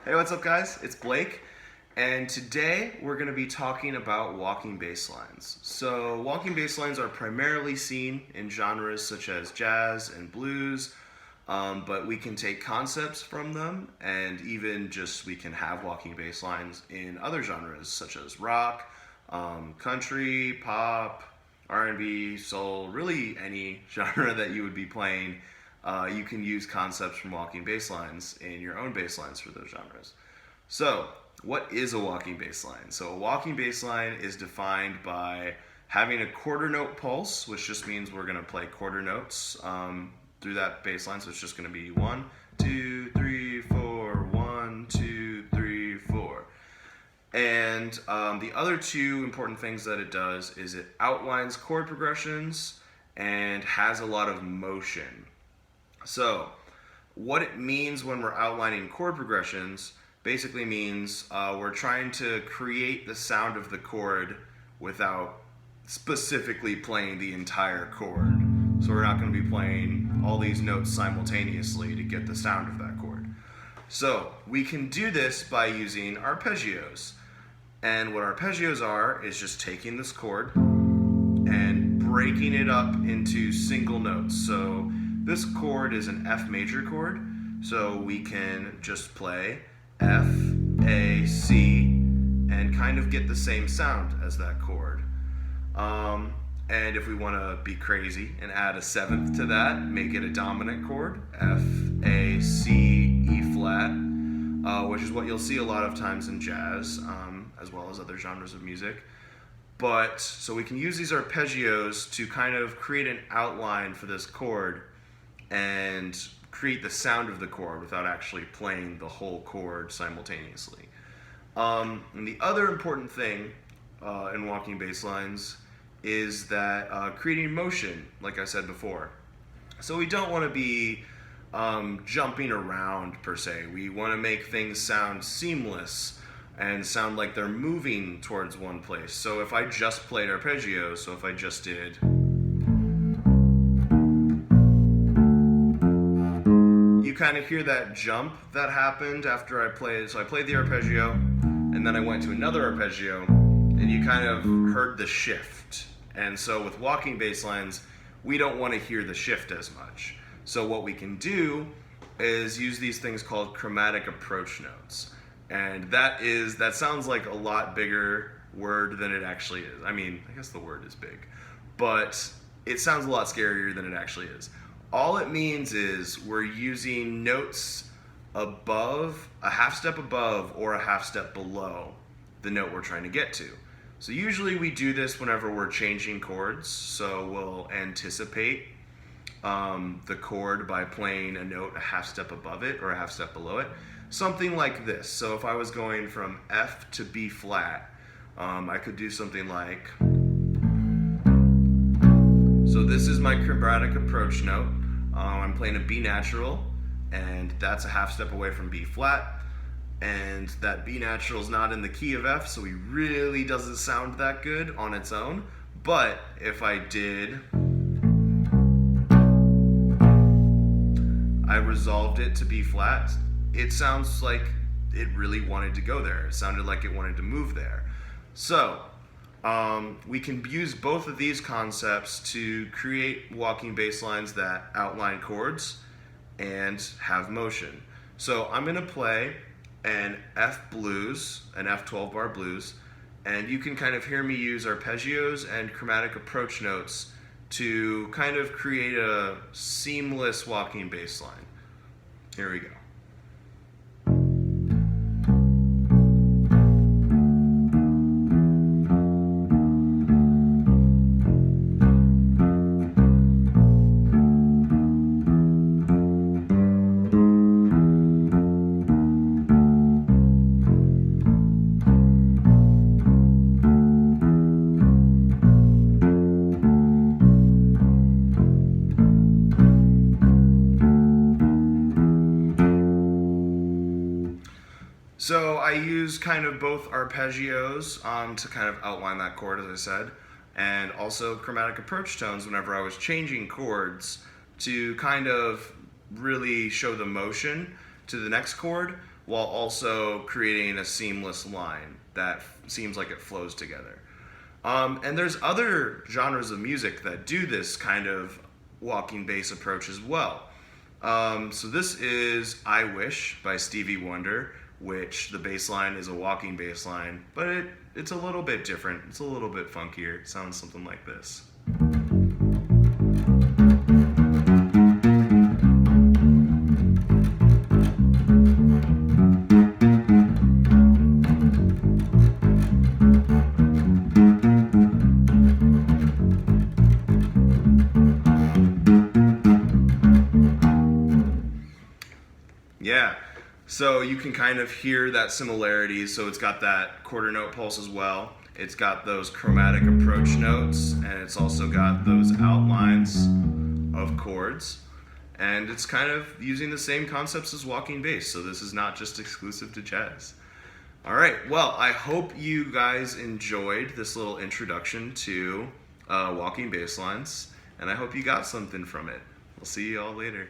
Hey, what's up guys? It's Blake, and today we're going to be talking about walking bass lines. So walking bass lines are primarily seen in genres such as jazz and blues, but we can take concepts from them, and even just we can have walking bass lines in other genres such as rock, country, pop, R&B, soul, really any genre that you would be playing. You can use concepts from walking bass lines in your own bass lines for those genres. So, what is a walking bass line? So, a walking bass line is defined by having a quarter note pulse, which just means we're going to play quarter notes through that bass line. So, it's just going to be 1, 2, 3, 4, 1, 2, 3, 4. And the other two important things that it does is it outlines chord progressions and has a lot of motion. So, what it means when we're outlining chord progressions basically means we're trying to create the sound of the chord without specifically playing the entire chord. So we're not going to be playing all these notes simultaneously to get the sound of that chord. So we can do this by using arpeggios. And what arpeggios are is just taking this chord and breaking it up into single notes. So this chord is an F major chord, so we can just play F, A, C, and kind of get the same sound as that chord. And if we want to be crazy and add a seventh to that, make it a dominant chord, F, A, C, E flat, which is what you'll see a lot of times in jazz, as well as other genres of music. But, so we can use these arpeggios to kind of create an outline for this chord and create the sound of the chord without actually playing the whole chord simultaneously. And the other important thing in walking bass lines is that creating motion, like I said before. So we don't want to be jumping around per se. We want to make things sound seamless and sound like they're moving towards one place. So if I just played arpeggio, so if I just did, you kind of hear that jump that happened after I played. So I played the arpeggio, and then I went to another arpeggio, and you kind of heard the shift. And so with walking bass lines, we don't want to hear the shift as much. So what we can do is use these things called chromatic approach notes. And that sounds like a lot bigger word than it actually is. I mean, I guess the word is big, but it sounds a lot scarier than it actually is. All it means is we're using notes above, a half step above or a half step below the note we're trying to get to. So usually we do this whenever we're changing chords. So we'll anticipate the chord by playing a note a half step above it or a half step below it. Something like this. So if I was going from F to B flat, I could do something like, so this is my chromatic approach note. I'm playing a B natural, and that's a half step away from B flat, and that B natural is not in the key of F, so it really doesn't sound that good on its own. But if I did, I resolved it to B flat, it sounds like it really wanted to go there. It sounded like it wanted to move there. So we can use both of these concepts to create walking bass lines that outline chords and have motion. So I'm going to play an F blues, an F12 bar blues, and you can kind of hear me use arpeggios and chromatic approach notes to kind of create a seamless walking bass line. Here we go. So I use kind of both arpeggios to kind of outline that chord, as I said, and also chromatic approach tones whenever I was changing chords to kind of really show the motion to the next chord, while also creating a seamless line that seems like it flows together. And there's other genres of music that do this kind of walking bass approach as well. So this is I Wish by Stevie Wonder, which the bass line is a walking bass line, but it's a little bit different. It's a little bit funkier. It sounds something like this. Yeah, so you can kind of hear that similarity. So it's got that quarter note pulse as well. It's got those chromatic approach notes, and it's also got those outlines of chords. And it's kind of using the same concepts as walking bass, so this is not just exclusive to jazz. All right, well, I hope you guys enjoyed this little introduction to walking bass lines, and I hope you got something from it. We'll see you all later.